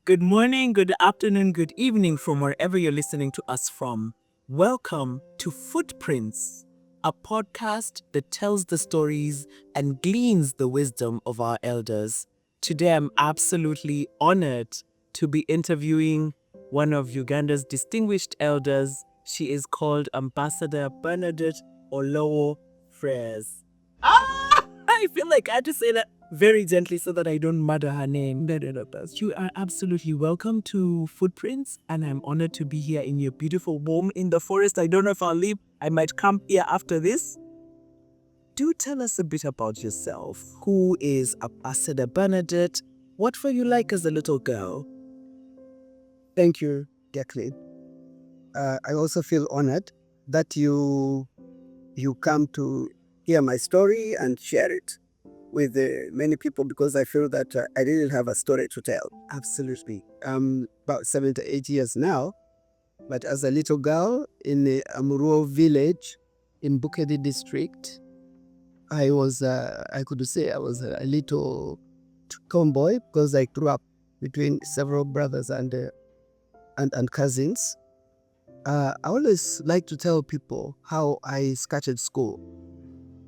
Good morning, good afternoon, good evening from wherever you're listening to us from. Welcome to Footprints, a podcast that tells the stories and gleans the wisdom of our elders. Today, I'm absolutely honored to be interviewing one of Uganda's distinguished elders. She is called Ambassador Bernadette Olowo-Frez. I feel like I had to say that very gently so that I don't murder her name. You are absolutely welcome to Footprints, and I'm honored to be here in your beautiful home in the forest. I don't know if I'll leave. I might come here after this. Do tell us a bit about yourself. Who is Ambassador Bernadette? What were you like as a little girl? Thank you, Jacqueline. I also feel honored that you come to hear my story and share it with many people because I feel that I didn't have a story to tell. Absolutely. I'm about 7 to 8 years now, but as a little girl in the Rural village in Bukedi district, I was, I could say I was a little tomboy because I grew up between several brothers and cousins. I always like to tell people how I started school,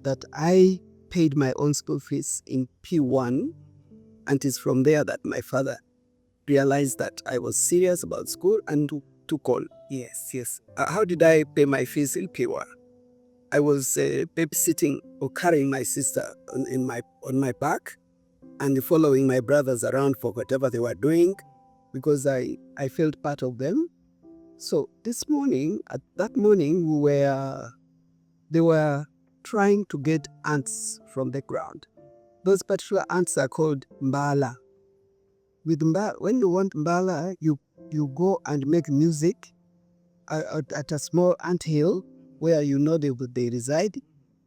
that I paid my own school fees in P1, and it's from there that my father realized that I was serious about school and to call. Yes. How did I pay my fees in P1? I was babysitting or carrying my sister on my back and following my brothers around for whatever they were doing because I felt part of them. So that morning, they were trying to get ants from the ground. Those particular ants are called mbala. When you want mbala, you go and make music at a small ant hill where you know they reside.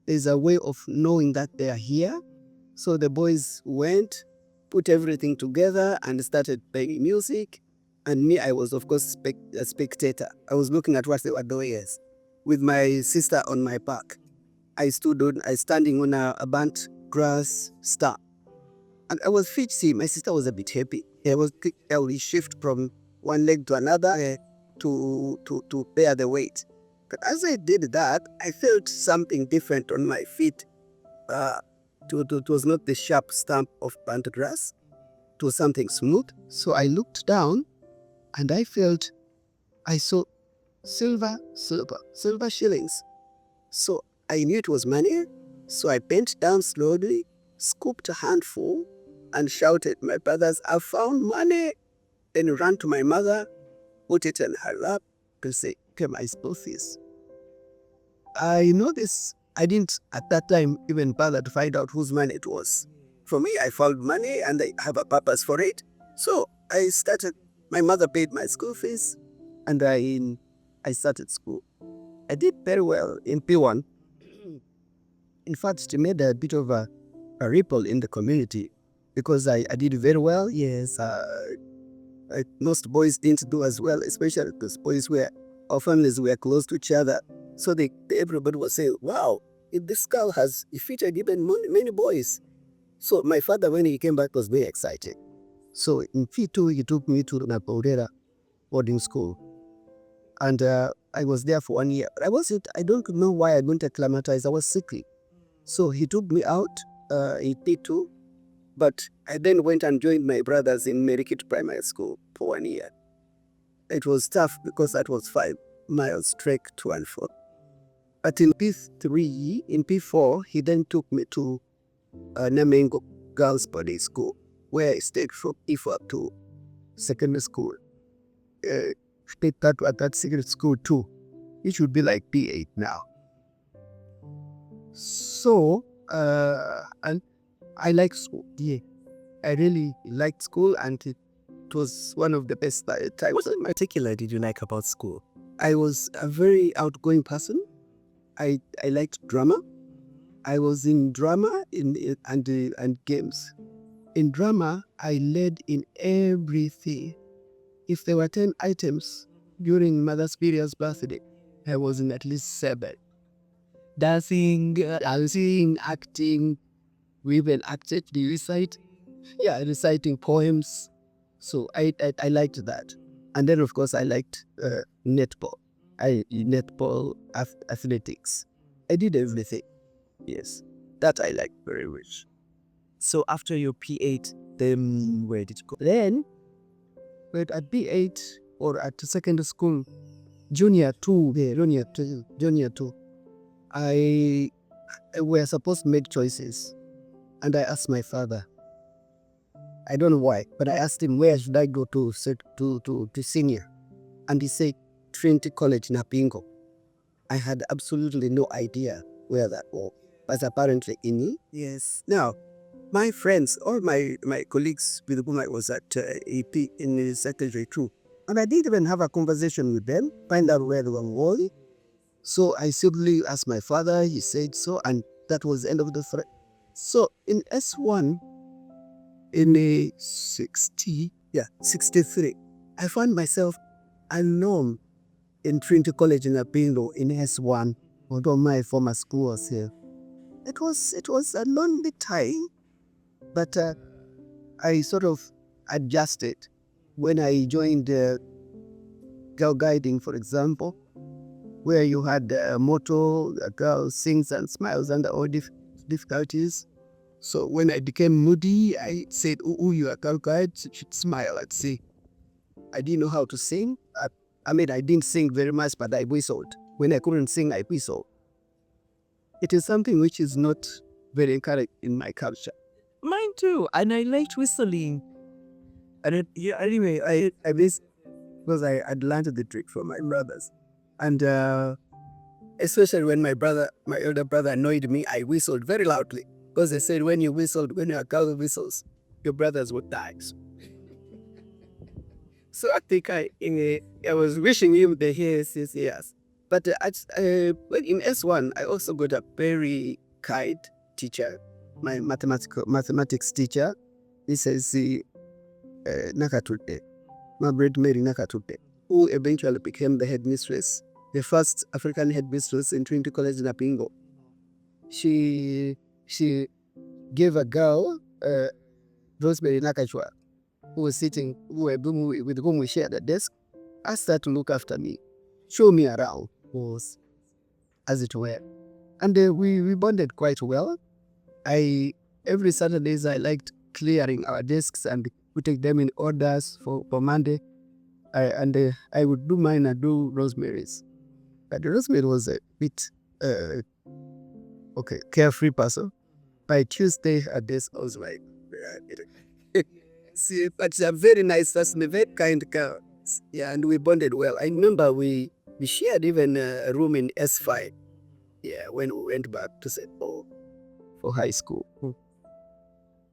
There's a way of knowing that they are here. So the boys went, put everything together and started playing music. And me, I was, of course, a spectator. I was looking at what they were doing, yes, with my sister on my back. I standing on a burnt grass stump. And I was fidgety. My sister was a bit happy. I will shift from one leg to another to bear the weight. But as I did that, I felt something different on my feet. It was not the sharp stump of burnt grass. It was something smooth. So I looked down and I saw silver shillings. So I knew it was money. So I bent down slowly, scooped a handful, and shouted, "My brothers, I found money!" Then ran to my mother, put it in her lap, to say, "Okay, my school fees." I noticed I didn't at that time even bother to find out whose money it was. For me, I found money and I have a purpose for it. So my mother paid my school fees and I started school. I did very well in P1. In fact, it made a bit of a ripple in the community because I did very well. Yes. Most boys didn't do as well, especially because our families were close to each other. So everybody was saying, "Wow, if this girl has featured even many boys." So my father, when he came back, was very excited. So in P2, he took me to Naporera boarding school. And I was there for 1 year. I don't know why I didn't acclimatize. I was sickly. So he took me out in P2, but I then went and joined my brothers in Merikit Primary School for 1 year. It was tough because that was 5 miles trek to and fro. But in P4, he then took me to Namengo Girls Boarding School, where I stayed from P4 to secondary school. Stayed at that secondary school too. It should be like P8 now. So, and I like school. Yeah, I really liked school, and it was one of the best times. What in particular did you like about school? I was a very outgoing person. I liked drama. I was in drama and games. In drama, I led in everything. If there were 10 items during Mother Superior's birthday, I was in at least 7. Dancing, acting. We even acted, reciting poems. So I liked that. And then, of course, I liked netball. Athletics. I did everything. Yes, that I liked very much. So after your P8, then where did you go? Then, at P8 or at secondary school, junior two, I were supposed to make choices, and I asked my father. I don't know why, but I asked him where should I go to senior, and he said Trinity College in Apingo. I had absolutely no idea where that was, but apparently in. Yes. Now, my friends or my colleagues with whom I was at AP in the secondary too, and I didn't even have a conversation with them, find out where they were going. So I simply asked my father, he said so, and that was the end of the thread. So in S1, in a 63, I found myself unknown in Trinity College in Apingo in S1, although my former school was here. It was a lonely time, but I sort of adjusted when I joined girl guiding, for example, where you had a motto, a girl sings and smiles under all difficulties. So when I became moody, I said, oh, you are girl guide, so she'd smile and say, I didn't know how to sing. I didn't sing very much, but I whistled. When I couldn't sing, I whistled. It is something which is not very encouraged in my culture. Mine too, and I liked whistling. And anyway, I miss because I had learned the trick from my brothers. And especially when my elder brother annoyed me, I whistled very loudly. Because they said when you a girl whistles, your brothers would die. So I think I was wishing him the yes. But in S1, I also got a very kind teacher, my mathematics teacher. This is Nakatute, Margaret Mary Nakatute, who eventually became the headmistress, the first African headmistress in Trinity College in Apingo. She gave a girl, Rosemary Nakachwa, who was sitting, with whom we shared a desk, asked her to look after me, show me around, was as it were. And we bonded quite well. Every Saturdays I liked clearing our desks and we take them in orders for Monday. I would do mine and do Rosemary's. But Rosemary was a bit carefree person. By Tuesday her desk was like see, but she's a very nice person, a very kind girl. Yeah, and we bonded well. I remember we shared even a room in S5. Yeah, when we went back to St. Paul for high school.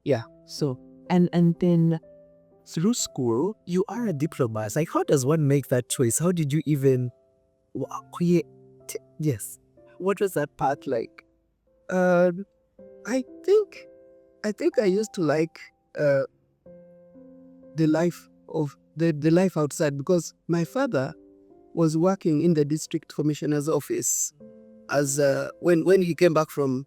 Yeah. So and then through school, you are a diplomat. Like, how does one make that choice? How did you even create? Yes. What was that part like? I think I used to like the life of the life outside, because my father was working in the district commissioner's office as when he came back from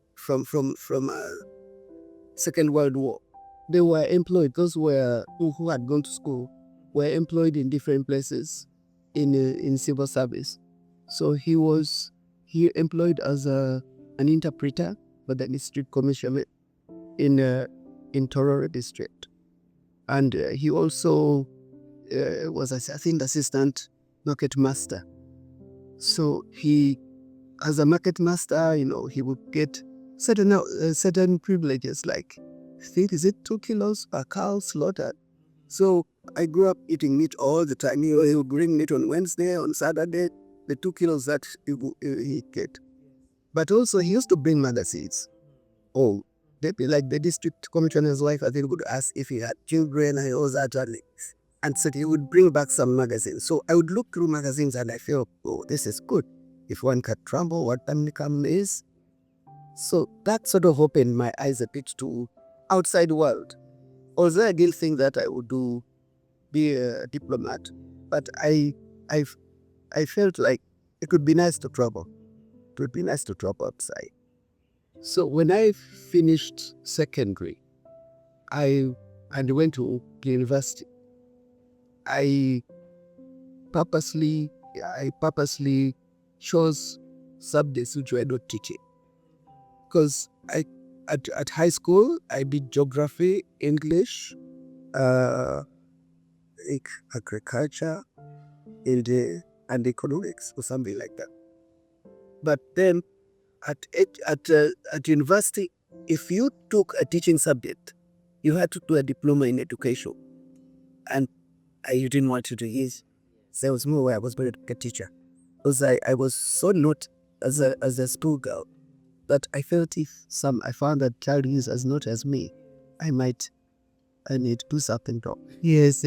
Second World War. They were employed. Those were who had gone to school were employed in different places in civil service. So he employed as an interpreter for the district commissioner in Tororo district, and he also was I think assistant market master. So he, as a market master, he would get certain privileges, like I think is it 2 kilos per cow slaughtered. So I grew up eating meat all the time. He would bring meat on Wednesday, on Saturday, the 2 kilos that he'd get. But also he used to bring magazines. Oh, like the district commissioner's wife, I think, would ask if he had children and all that. And so he would bring back some magazines. So I would look through magazines and I feel, oh, this is good. If one can travel, what income is. So that sort of opened my eyes a bit to outside world. Although I didn't think that I would be a diplomat, but I felt like it would be nice to travel. It would be nice to travel outside. So when I finished secondary, I went to university. I purposely chose subjects which were not teaching. Because at high school, I did geography, English, agriculture, and economics or something like that. But then at university, if you took a teaching subject, you had to do a diploma in education. And I didn't want to do it. There was more where I was going to be a teacher. Because I was so not as a schoolgirl that I felt if I found that child is as not as me, I need to do something wrong. Yes.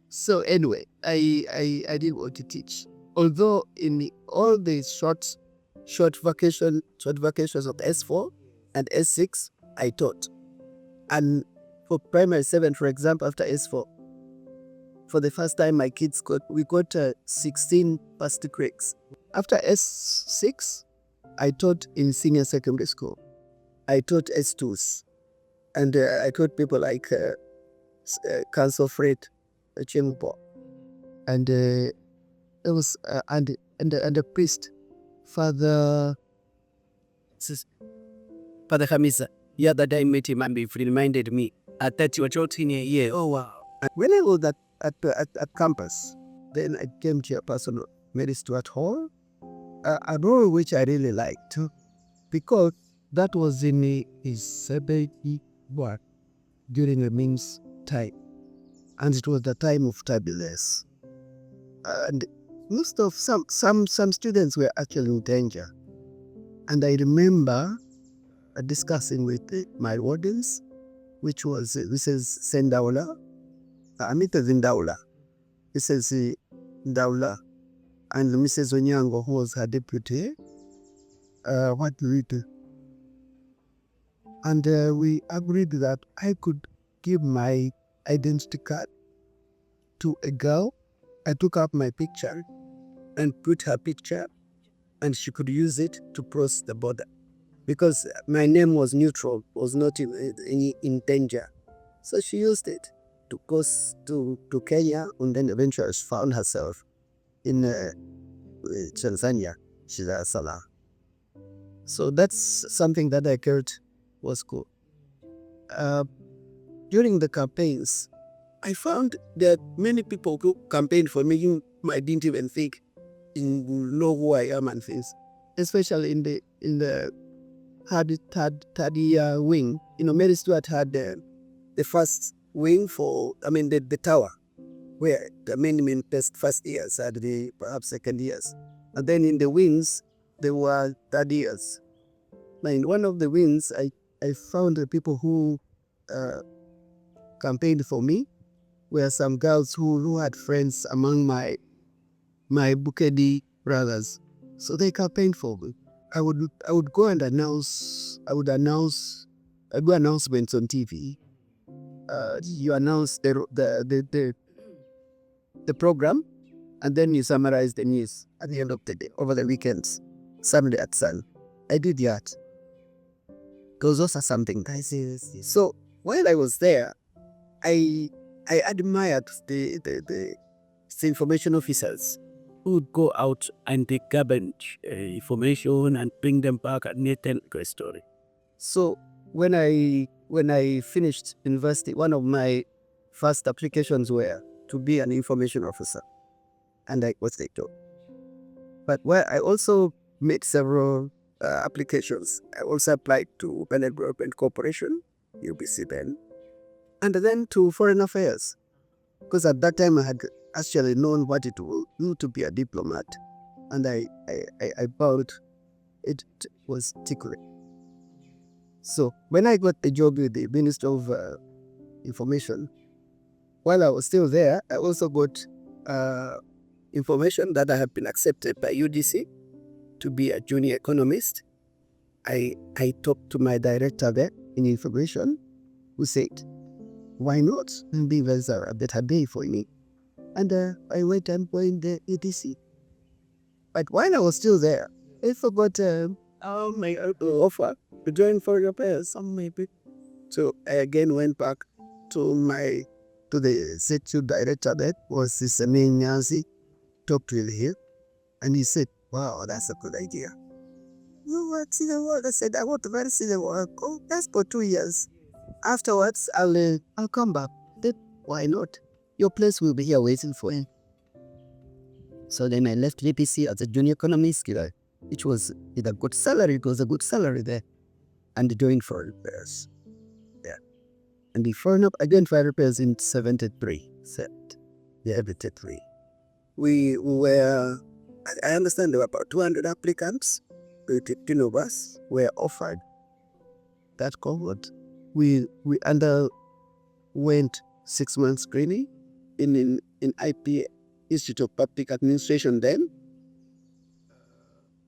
So anyway, I didn't want to teach. Although in all the short vacations of S4 and S6, I taught. And for primary 7, for example, after S4, for the first time my kids we got 16 past grades. After S6, I taught in senior secondary school. I taught S2s. And I taught people like Council Fred Chimbo. And it was and the priest, Father Hamisa. The other day I met him and he reminded me at that you were taught in a year. Oh wow. And when I was at campus, then I came to a person, Mary Stuart Hall, a role which I really liked because that was in his 70 work during the Ming's time. And it was the time of turbulence. And most of some students were actually in danger. And I remember discussing with my wardens, which was Mrs. Sendaula, Amita Zindaula, Mrs. Ndaula, and Mrs. Onyango, who was her deputy. What do we do? And we agreed that I could give my identity card to a girl. I took up my picture and put her picture, and she could use it to cross the border. Because my name was neutral, was not in danger. So she used it to cross to Kenya, and then eventually she found herself in Tanzania, Dar es Salaam. So that's something that I felt was cool. During the campaigns, I found that many people who campaigned for me who I didn't even think know who I am and things. Especially in the third year wing. Mary Stuart had the first wing for, the tower, where the many first years had the perhaps second years. And then in the wings, there were third years. Now in one of the wings, I found the people who campaigned for me were some girls who had friends among my Bukedi brothers. So they campaigned for me. I would go and announce. I do announcements on TV. You announce the program, and then you summarize the news at the end of the day over the weekends, Sunday at Sun. I did that. Because those are something. I see this. So while I was there, I admired the information officers who would go out and they garbage information and bring them back and tell a story. So when I finished university, one of my first applications were to be an information officer, and I was taken. But I also made several applications. I also applied to Bernadette Development Corporation, UBC then, and then to Foreign Affairs, because at that time I had actually known what it would do to be a diplomat, and I found it was tickling. So when I got a job with the Minister of Information, while I was still there, I also got information that I have been accepted by UDC to be a junior economist. I talked to my director there in information, who said, why not? Maybe there's a better day for me. And I went and joined the UDC. But while I was still there, I forgot my offer to join Foreign Affairs. Maybe. So I again went back to my to the statue director that was this name Nyanzi, talked with him, and he said, wow, that's a good idea. You want to see the world? I said, I want to see the world. Oh, that's for 2 years. Afterwards, I'll come back. Then why not? Your place will be here waiting for you. So then I left VPC as a junior economist, which was with a good salary. It was a good salary there. And doing foreign affairs. Yeah. And the I joined foreign affairs in 73. Yeah, 73. We were, I understand there were about 200 applicants. 15 of us were offered that cohort. We underwent 6 months training in IP Institute of Public Administration then.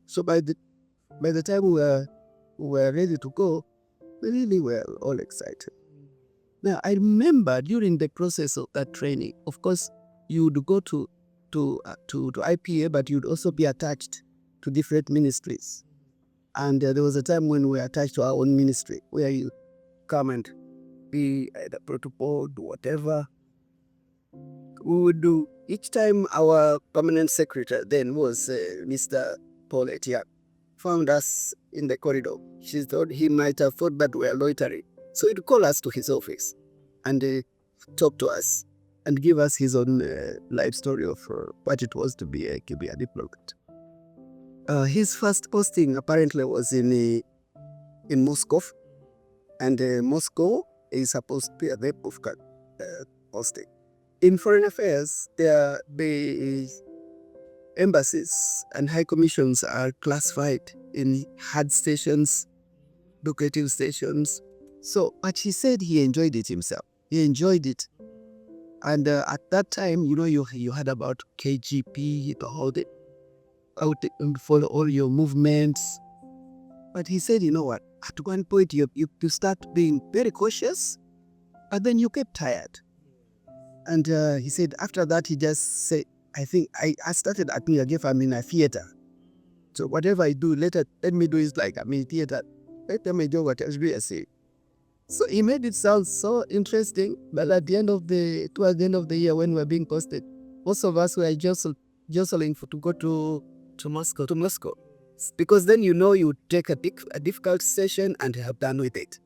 So by the time we were ready to go, we really were all excited. Now I remember during the process of that training, of course, you would go to IPA, but you'd also be attached to different ministries. And there was a time when we were attached to our own ministry, where you come and be the protocol, do whatever. We would do, each time our permanent secretary then was Mr. Paul Etiak, found us in the corridor. She thought he might have thought that we were loitering. So he'd call us to his office and talk to us and give us his own life story of what it was to be a diplomat. His first posting apparently was in Moscow, and Moscow is supposed to be a very difficult posting. In foreign affairs, the embassies and high commissions are classified in hard stations, lucrative stations. So, but he said he enjoyed it himself. He enjoyed it. And at that time, you had about KGP, to hold it out and follow all your movements. But he said, you know what, at one point you start being very cautious, but then you get tired. And he said after that, he just said, I think I started acting again. I'm in a theater. So whatever I do, let me do is like I'm in theater. Let me do what I say. So he made it sound so interesting, but towards the end of the year when we were being posted, most of us were jostling to go to Moscow. Because then you take a difficult station and have done with it.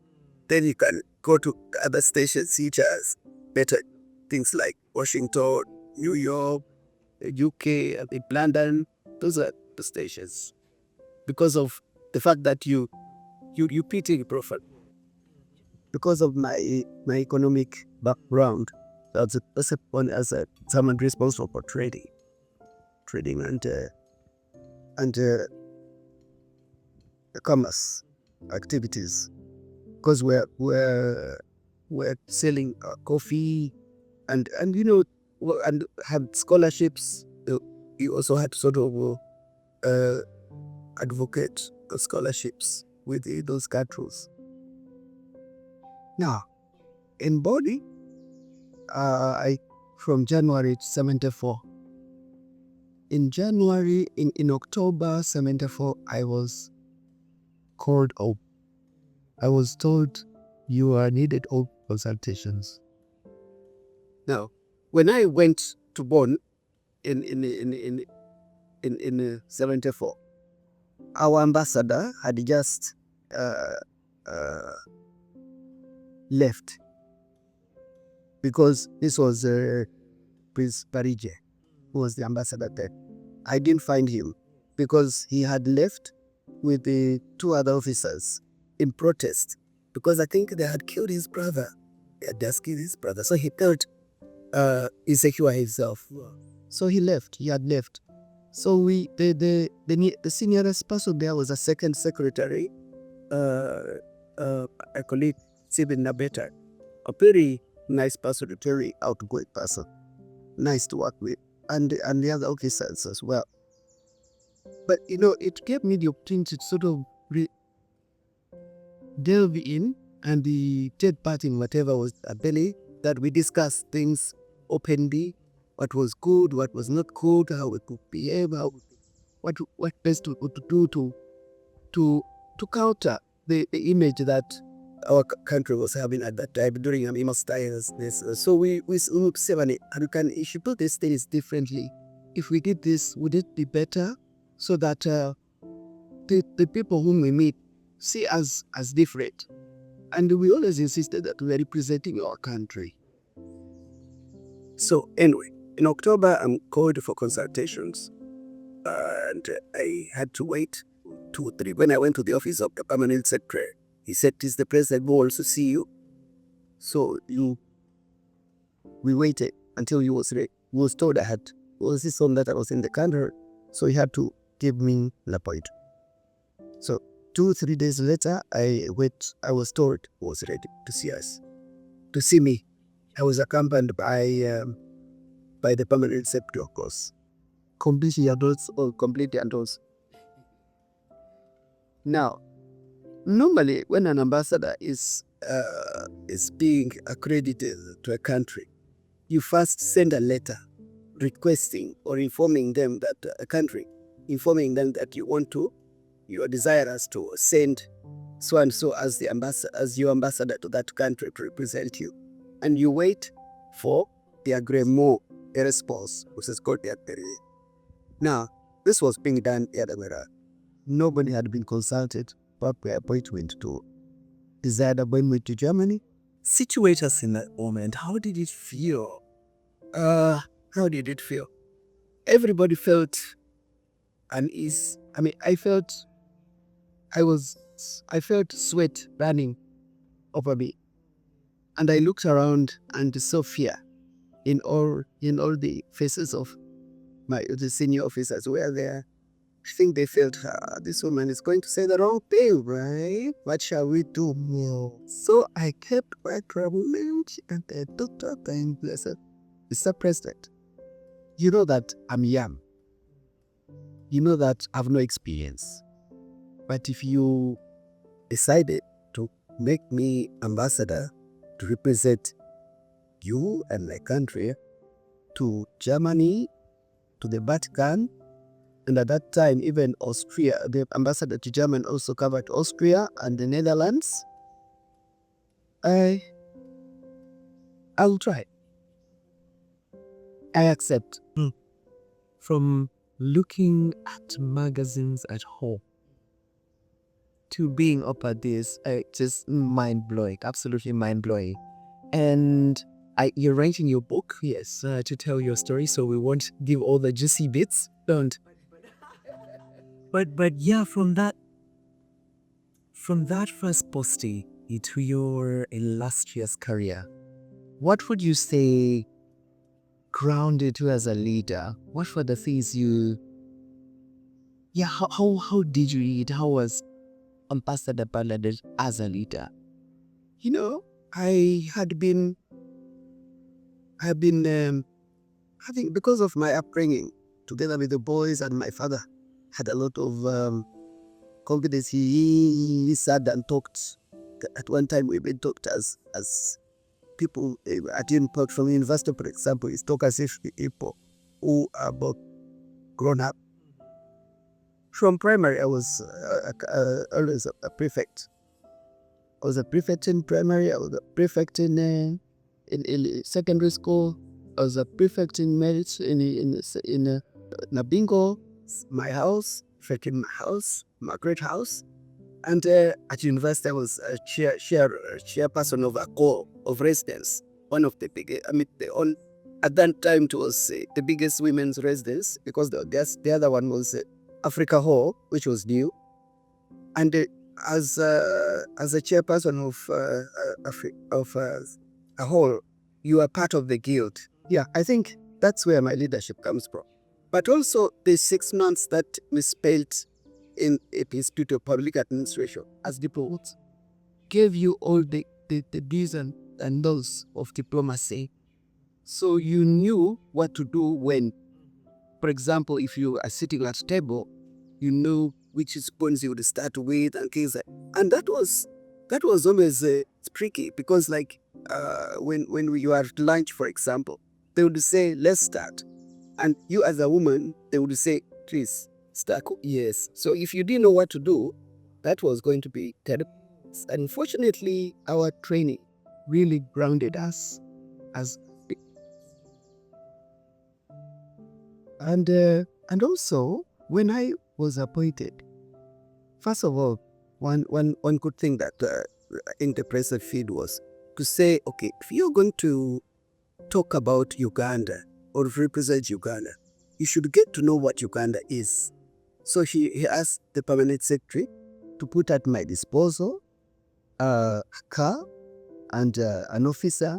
Then you can go to other stations such as better things like Washington, New York, UK, London. Those are the stations. Because of the fact that you pitting profile. Because of my economic background, that's as someone responsible for trading and commerce activities. Because we're selling coffee and had scholarships. You also had sort of advocate scholarships with those countries. Now, in Bonn, from January 74. In October 74, I was called up. I was told you are needed all consultations. Now, when I went to Bonn in 74, our ambassador had just left, because this was Prince Parije, who was the ambassador there. I didn't find him because he had left with the 2 other officers in protest, because I think they had killed his brother. They had just killed his brother. So he felt insecure himself. So he left. He had left. So the seniorest person there was a second secretary, a colleague, Stephen Nabeta, a very nice person, a very outgoing person, nice to work with, and the other officers as well. But it gave me the opportunity to sort of delve in and the take part in whatever was ability, that we discuss things openly, what was good, what was not good, how we could behave, what best to do to counter the image that our country was having at that time during Amima's times. So we look seven, and you should put these things differently. If we did this, would it be better? So that the people whom we meet see us as different. And we always insisted that we are representing our country. So anyway, in October, I'm called for consultations. And I had to wait 2 or 3. When I went to the office of the permanent secretary, he said, "Is the president who wants to see you?" So we waited until he was ready. He was told I was this one that I was in the country, so he had to give me an appointment. So 2 or 3 days later, I was told he was ready to see me. I was accompanied by the permanent secretary, of course. Completely adults. Now, normally when an ambassador is being accredited to a country, you first send a letter requesting or informing them that you are desirous to send so and so as your ambassador to that country to represent you, and you wait for the agreement, a response, which is called the accredited. Now, this was being done the other way around. Nobody had been consulted about my appointment to desired appointment to Germany. Situate us in that moment. How did it feel? How did it feel? Everybody felt unease. I felt sweat running over me, and I looked around and saw fear in all the faces of the senior officers were there. I think they felt, this woman is going to say the wrong thing, right? What shall we do now? So I kept quiet for a moment, and I looked up and I said, "Mr. President, you know that I'm young. You know that I have no experience. But if you decided to make me ambassador to represent you and my country to Germany, to the Vatican, and at that time even Austria, the ambassador to Germany also covered Austria and the Netherlands, I will try. I accept." From looking at magazines at home to being up at this, just mind-blowing, absolutely mind-blowing. And you're writing your book, yes, to tell your story, so we won't give all the juicy bits, don't. But yeah, from that first posting to your illustrious career, what would you say grounded you as a leader? What were the things how did you lead? How was Ambassador Bernadette as a leader? I have been I think because of my upbringing, together with the boys and my father, had a lot of confidence. He sat and talked. At one time, we been talked as people at Park from university, for example. He talk as if people who are both grown up. From primary, I was always a prefect. I was a prefect in primary. I was a prefect in secondary school. I was a prefect in merit in Nabingo, my house, prefect in my house, Margaret House. And at university, I was a chairperson of a corps of residence. One of the biggest, at that time it was the biggest women's residence, because the other one was Africa Hall, which was new. And as a chairperson of a hall, you are part of the guild. Yeah, I think that's where my leadership comes from. But also the 6 months that we spent in Institute of Public Administration as diplomats gave you all the do's and don'ts of diplomacy. So you knew what to do when, for example, if you are sitting at a table, you know which spoons you would start with and things like that. And that was always tricky, because when you are at lunch, for example, they would say, "Let's start." And you as a woman, they would say, "Please, start." Yes. So if you didn't know what to do, that was going to be terrible. Unfortunately, our training really grounded us as and also when I was appointed, first of all, one good thing that in the press feed was to say, okay, if you're going to talk about Uganda or represent Uganda, you should get to know what Uganda is. So he asked the permanent secretary to put at my disposal a car and an officer,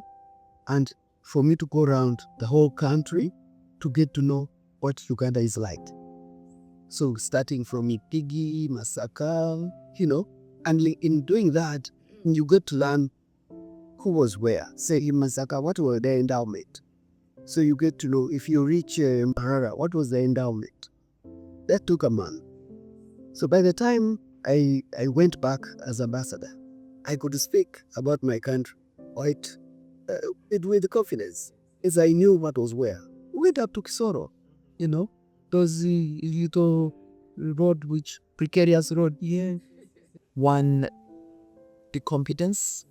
and for me to go around the whole country to get to know what Uganda is like. So starting from Itigi, Masaka, and in doing that, you get to learn who was where. Say in Masaka, what were their endowment? So you get to know if you reach Mbarara, what was the endowment? That took a month. So by the time I went back as ambassador, I could speak about my country quite with confidence, as I knew what was where. We went up to Kisoro, those little road, which precarious road. Yeah. One, the competence,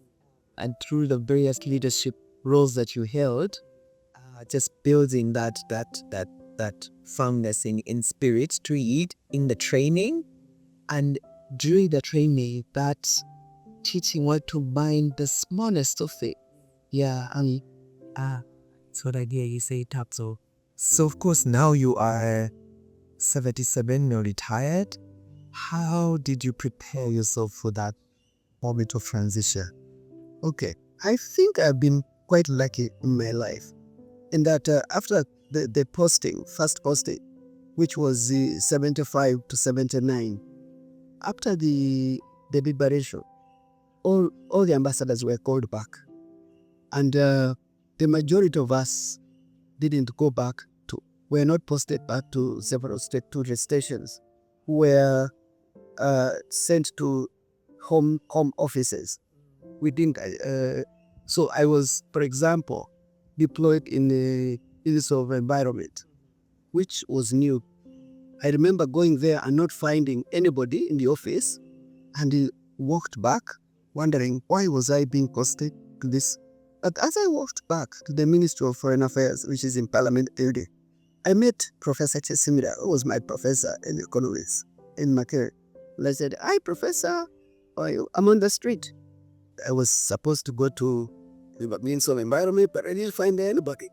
and through the various leadership roles that you held, just building that firmness in spirit to it in the training, and during the training, that teaching what to mind the smallest of it. Yeah, and so the idea you say tap so of course now you are 77, you're retired. How did you prepare yourself for that moment of transition? Okay, I think I've been quite lucky in my life in that after the first posting, which was 75 to 79, after the liberation, all the ambassadors were called back. And the majority of us didn't go back were not posted back to several state tourist stations, were sent to home offices. We didn't. So I was, for example, deployed in the Ministry of Environment, which was new. I remember going there and not finding anybody in the office, and walked back, wondering why was I being posted to this. But as I walked back to the Ministry of Foreign Affairs, which is in Parliament building, I met Professor Chesimira, who was my professor in economics in Makerere. And I said, "Hi, Professor, how are you? I'm on the street." I was supposed to go to the Ministry of Environment, but I didn't find anybody.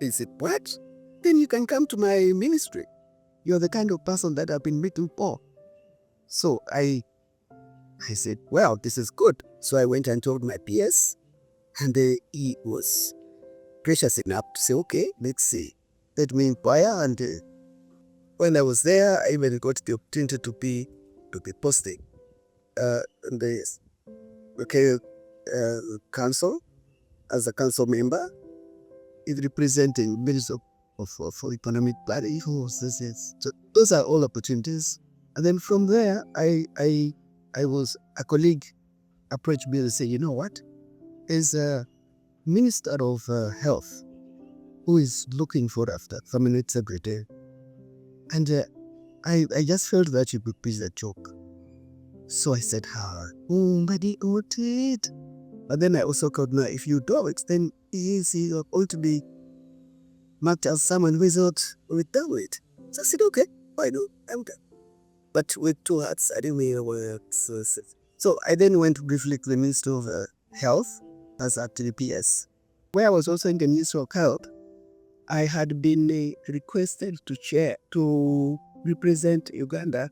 He said, "What? Then you can come to my ministry. You're the kind of person that I've been waiting for." So I said, "Well, this is good." So I went and told my PS, and he was gracious enough to say, "Okay, let's see. Let me inquire." And when I was there, I even got the opportunity to be posting in the council as a council member, it representing Minister of Economic Planning. So those are all opportunities. And then from there, I was a colleague approached me and said, "You know what? Is a Minister of Health who is looking for after permanent secretary." And I just felt that she would be a joke. So I said, "Buddy, got it." But then I also called her, "If you do it, then you're going to be marked as someone who is not without it." So I said, "Okay, why not? I'm done." But with two hearts, I didn't really work. So I then went briefly to the Minister of Health, as at the PS. Where I was also in the Ministry of Health, I had been requested to represent Uganda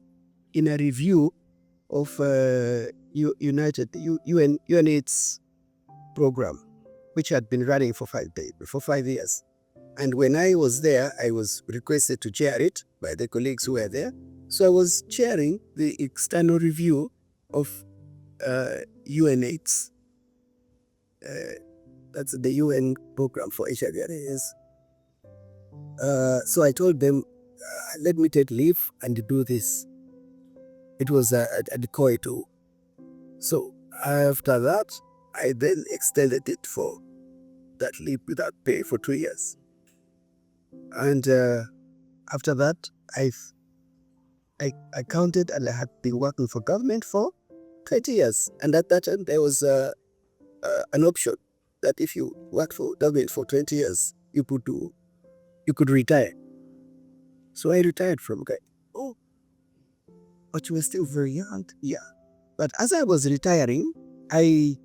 in a review of UNAIDS program, which had been running for 5 years. And when I was there, I was requested to chair it by the colleagues who were there. So I was chairing the external review of UNAIDS. That's the UN program for HIV/AIDS. So I told them, "Let me take leave and do this." It was at the COI too. So after that, I then extended it for that leave without pay for 2 years. And after that, I counted, and I had been working for government for 20 years. And at that time, there was an option that if you worked for government for 20 years, you could retire. So I retired from Guy. Oh, but you were still very young. Yeah. But as I was retiring, I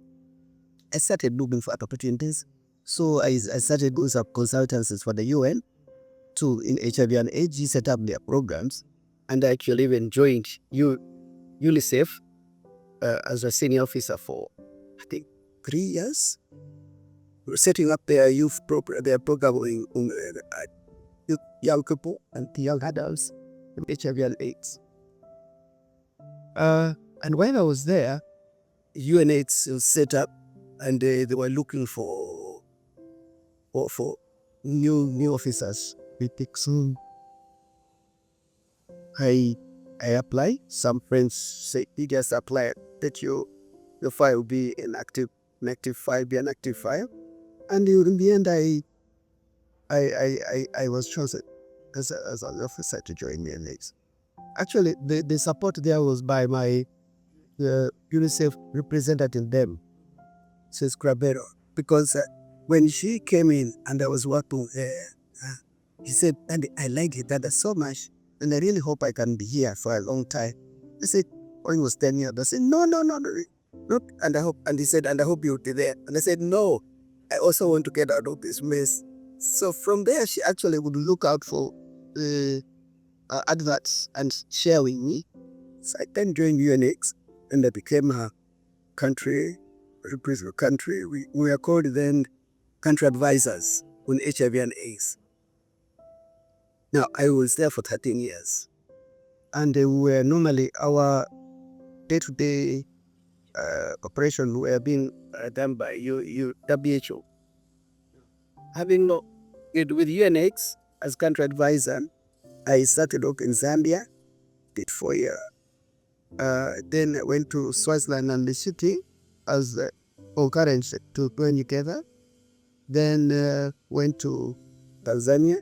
started looking for opportunities. So I started doing some consultancies for the UN to in HIV and AIDS set up their programs. And I actually even joined UNICEF as a senior officer for, I think, 3 years. We're setting up their their program in young people and young adults with HIV and AIDS. And when I was there, UNAIDS was set up, and they were looking for new officers. We take soon. I apply. Some friends say, "You just apply that your file will be an active file, be an active file." And in the end, I was chosen as an officer to join UNAIDS. Actually, the support there was by my UNICEF representative them, says Crabero, because when she came in and I was working there, he said, "And I like it that so much, and I really hope I can be here for a long time." I said, when it was 10 years, I said, no. And I hope, and he said, "And I hope you'll be there." And I said, "No, I also want to get out of this mess." So from there, she actually would look out for adverts and share with me. So I then joined UNX, and I became a country, representative country. We were called then country advisors on HIV and AIDS. Now, I was there for 13 years. And we were normally, our day-to-day operation were being done by WHO. Having with UNX as country advisor, I started off in Zambia, did 4 years. Then I went to Swaziland and Lesotho as concurrent to join together. Then went to Tanzania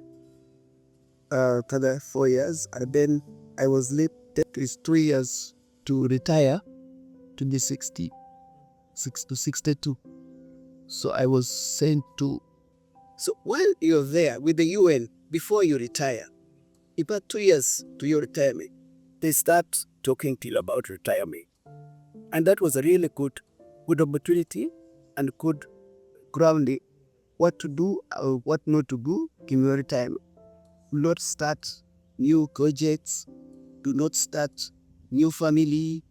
for 4 years, and then I was limited to 3 years to retire to the 60 to 62. So I was sent to. So while you're there with the UN, before you retire, about 2 years to your retirement, they start talking to you about retirement. And that was a really good opportunity and good grounding what to do or what not to do in your retirement. Do not start new projects. Do not start new family.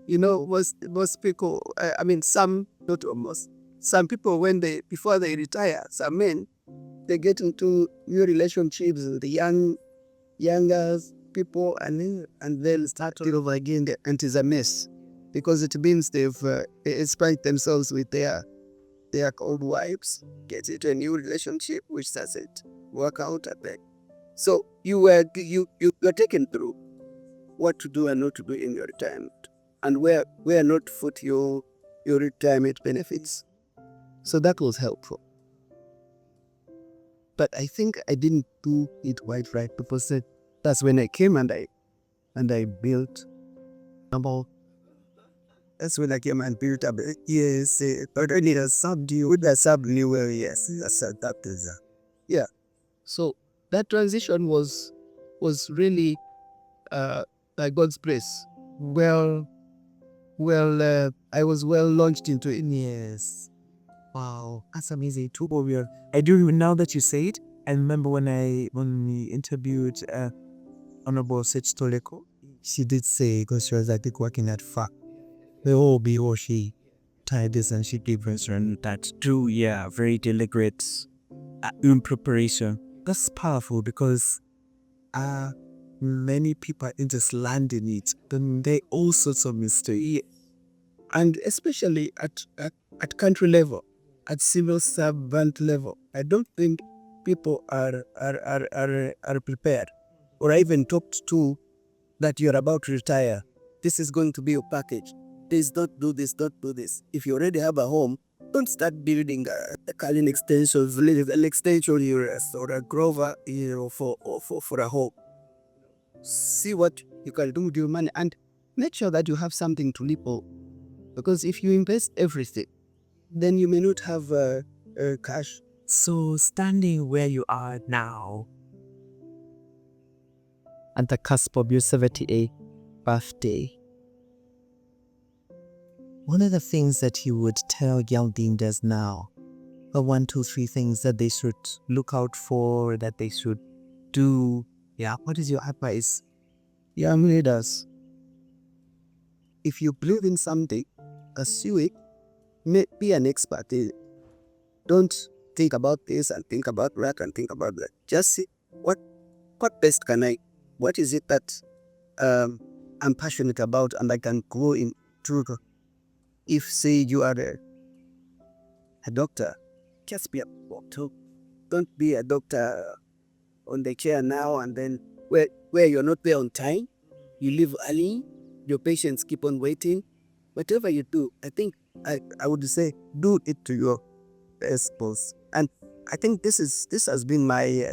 You know, most people, I mean, some, not almost, some people, before they retire, some men, they get into new relationships with the younger people, and they'll start all over again, and it's a mess because it means they've inspired themselves with their old wives, get into a new relationship which doesn't work out at that. So you were taken through what to do and not to do in your retirement, and where not to put your retirement benefits. So that was helpful. But I think I didn't do it quite right, because that's when I came and I built about. That's when I came and built up. Yes, but I need a subdue with a subdue. Well, yes, that is yeah. So that transition was really by God's grace. Well, I was well launched into it. Yes. Wow, that's amazing. Too warrior. I do remember now that you say it. I remember when we interviewed Honorable Sech Toleko, she did say, because she was I think working at FAC, the whole be or she tied this and she gave us that do very deliberate in preparation. That's powerful because many people in just land in it, then they all sorts of mistakes. And especially at country level, at civil servant level, I don't think people are prepared or even talked to that you're about to retire. This is going to be your package. Please don't do this, don't do this. If you already have a home, don't start building a Kalin extensions, an extension or a Grover, for a home. See what you can do with your money. And make sure that you have something to live on. Because if you invest everything, then you may not have cash. So, standing where you are now, at the cusp of your 78th birthday, what are the things that you would tell young leaders now? The 1, 2, 3 things that they should look out for, that they should do? Yeah, what is your advice? Young leaders, if you believe in something, pursue it, be an expert in it. Don't think about this and think about that and think about that. Just see what best can I, what is it that I'm passionate about and I can grow in through. If say you are a doctor, just be a doctor. Don't be a doctor on the chair now and then where you're not there on time. You leave early, your patients keep on waiting. Whatever you do, I think I would say do it to your best pose. And I think this has been my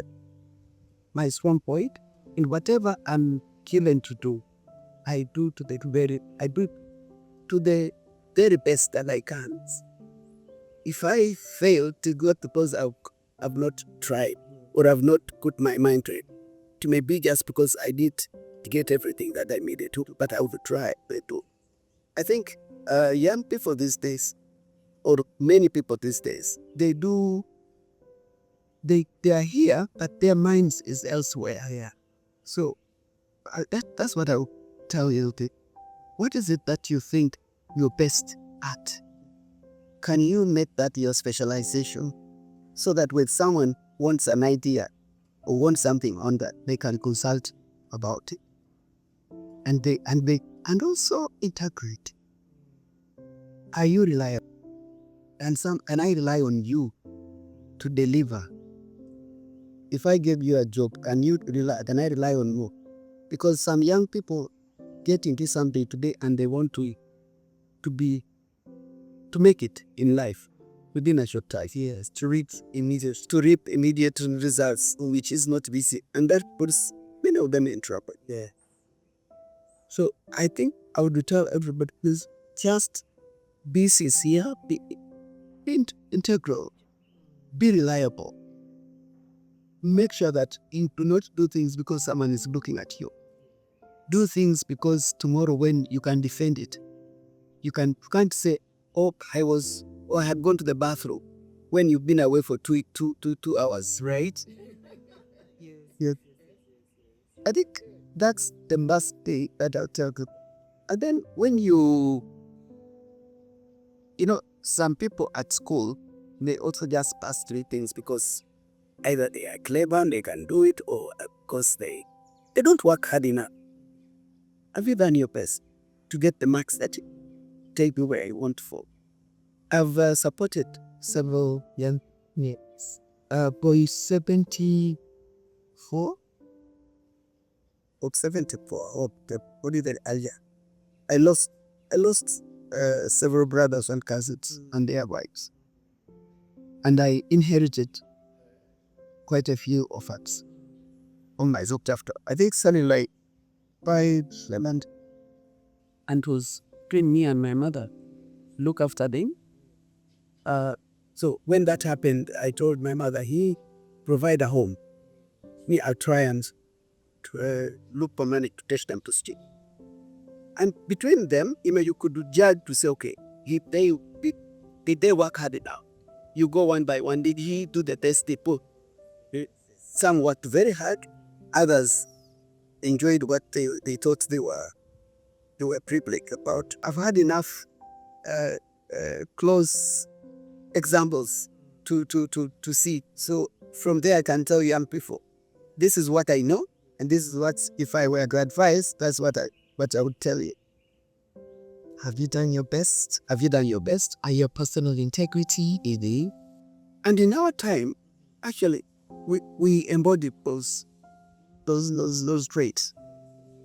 my strong point. In whatever I'm given to do, I do to the very best that I can. If I fail to go to pose, I've not tried or I've not put my mind to it. It may be just because I did to get everything that I needed to, but I would try to do. I think young people these days, or many people these days, they are here, but their minds is elsewhere. Yeah. So that's what I would tell you. What is it that you think you're best at? Can you make that your specialization so that when someone wants an idea or wants something on that, they can consult about it, and also integrate. Are you reliable? And I rely on you to deliver. If I give you a job and you rely, then I rely on you, because some young people get into something today and they want to make it in life within a short time. Yes, to reap immediate results, which is not easy, and that puts many of them in trouble. Yeah. So I think I would tell everybody, please just be sincere, be integral, be reliable. Make sure that you do not do things because someone is looking at you. Do things because tomorrow when you can defend it, you can't say, oh, I had gone to the bathroom when you've been away for 2 hours, right? Yes. I think that's the best thing that I'll tell you. And then when some people at school, they also just pass through things because either they are clever and they can do it, or because they don't work hard enough. Have you done your best to get the marks that take you where you want for? I've supported several young men. Boy 74 or 74 or what is that earlier? I lost several brothers and cousins and their wives, and I inherited quite a few orphans on my looked after. I think something like 5 lemon, and it was between me and my mother look after them. So when that happened, I told my mother, he provide a home. Me, I'll try and look for money to teach them to steal. And between them, you could judge to say, okay, did they work hard enough? You go one by one. Did he do the test they put? Some worked very hard. Others enjoyed what they thought they were privileged about. I've had enough close examples to see. So from there, I can tell young people, this is what I know, and this is what, if I were to advise, that's what I would tell you. Have you done your best? Have you done your best? Are your personal integrity in? And in our time, actually, we embody those traits.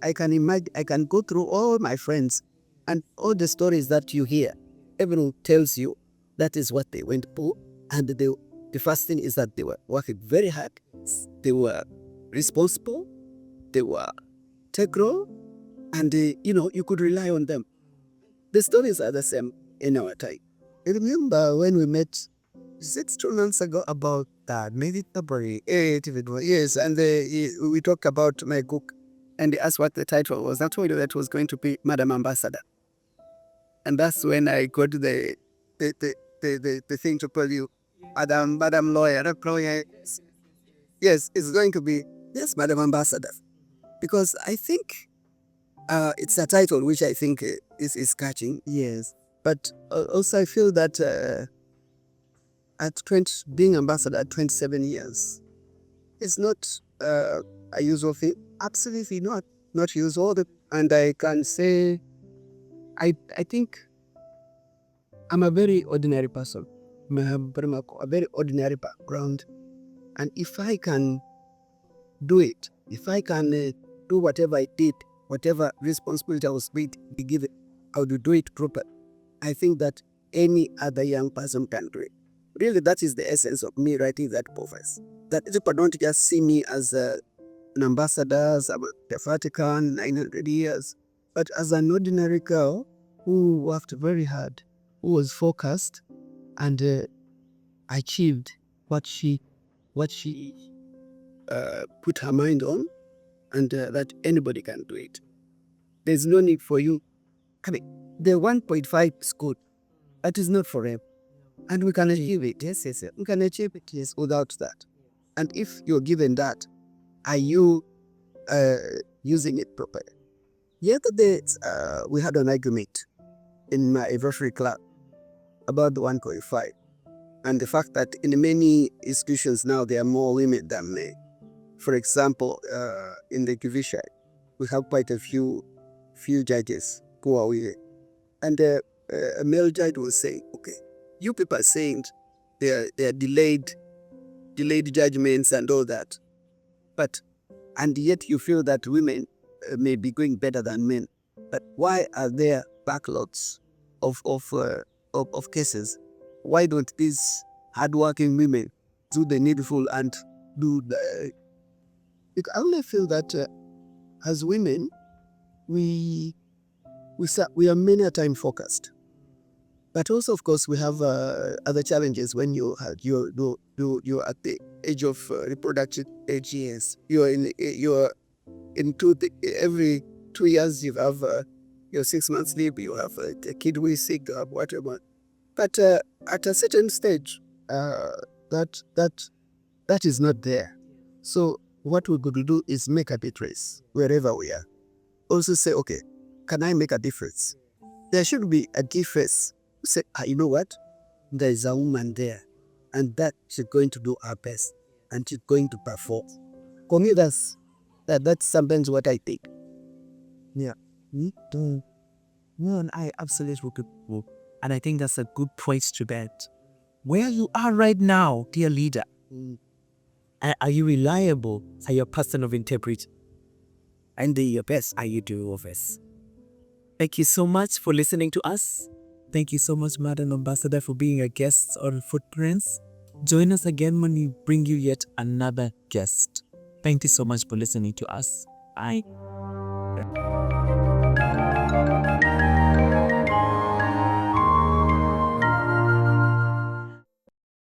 I can imagine. I can go through all my friends and all the stories that you hear. Everyone tells you that is what they went through, and the first thing is that they were working very hard. They were responsible. They were integral. And, you could rely on them. The stories are the same in our time. I remember when we met 2 months ago about that, maybe February 8th, if it was. Yes, and we talked about my book, and they asked what the title was. I told you that was going to be Madam Ambassador. And that's when I got the thing to tell you, Madam Lawyer, not lawyer. Yes, it's going to be, yes, Madam Ambassador. Because I think it's a title which I think is catching. Yes. But also I feel that being ambassador at 27 years is not a usual thing. Absolutely not. Not usual. And I can say, I think I'm a very ordinary person. I have a very ordinary background. And if I can do it, if I can do whatever I did, whatever responsibility I was be given, I would do it properly. I think that any other young person can do it. Really, that is the essence of me writing that preface. That people don't just see me as an ambassador, as the Vatican, 900 years, but as an ordinary girl who worked very hard, who was focused, and achieved what she put her mind on, and that anybody can do it. There's no need for you. I mean, the 1.5 is good. That is not forever. And we can achieve it. Yes. We can achieve it, yes, without that. And if you're given that, are you using it properly? Yesterday, we had an argument in my anniversary club about the 1.5 and the fact that in many institutions now there are more women than men. For example, in the judiciary, we have quite a few judges who are women. And a male judge was saying, okay, you people are saying they are delayed judgments and all that. And yet you feel that women may be going better than men. But why are there backlogs of cases? Why don't these hardworking women do the needful and do the... I only feel that as women, we are many a time focused. But also, of course, we have other challenges when you're at the age of reproductive age. Yes, every 2 years you have your 6 months leave. You have a kid who is sick or whatever. But at a certain stage, that is not there. So what we could do is make a difference wherever we are. Also say, okay, can I make a difference? There should be a difference. Say, you know what? There is a woman there, and that she's going to do her best, and she's going to perform. For me, that's sometimes what I think. Yeah. No, and I absolutely agree. And I think that's a good point to bet. Where you are right now, dear leader, are you reliable? Are you a person of integrity? And do your best. Are you do of us? Thank you so much for listening to us. Thank you so much, Madam Ambassador, for being a guest on Footprints. Join us again when we bring you yet another guest. Thank you so much for listening to us. Bye.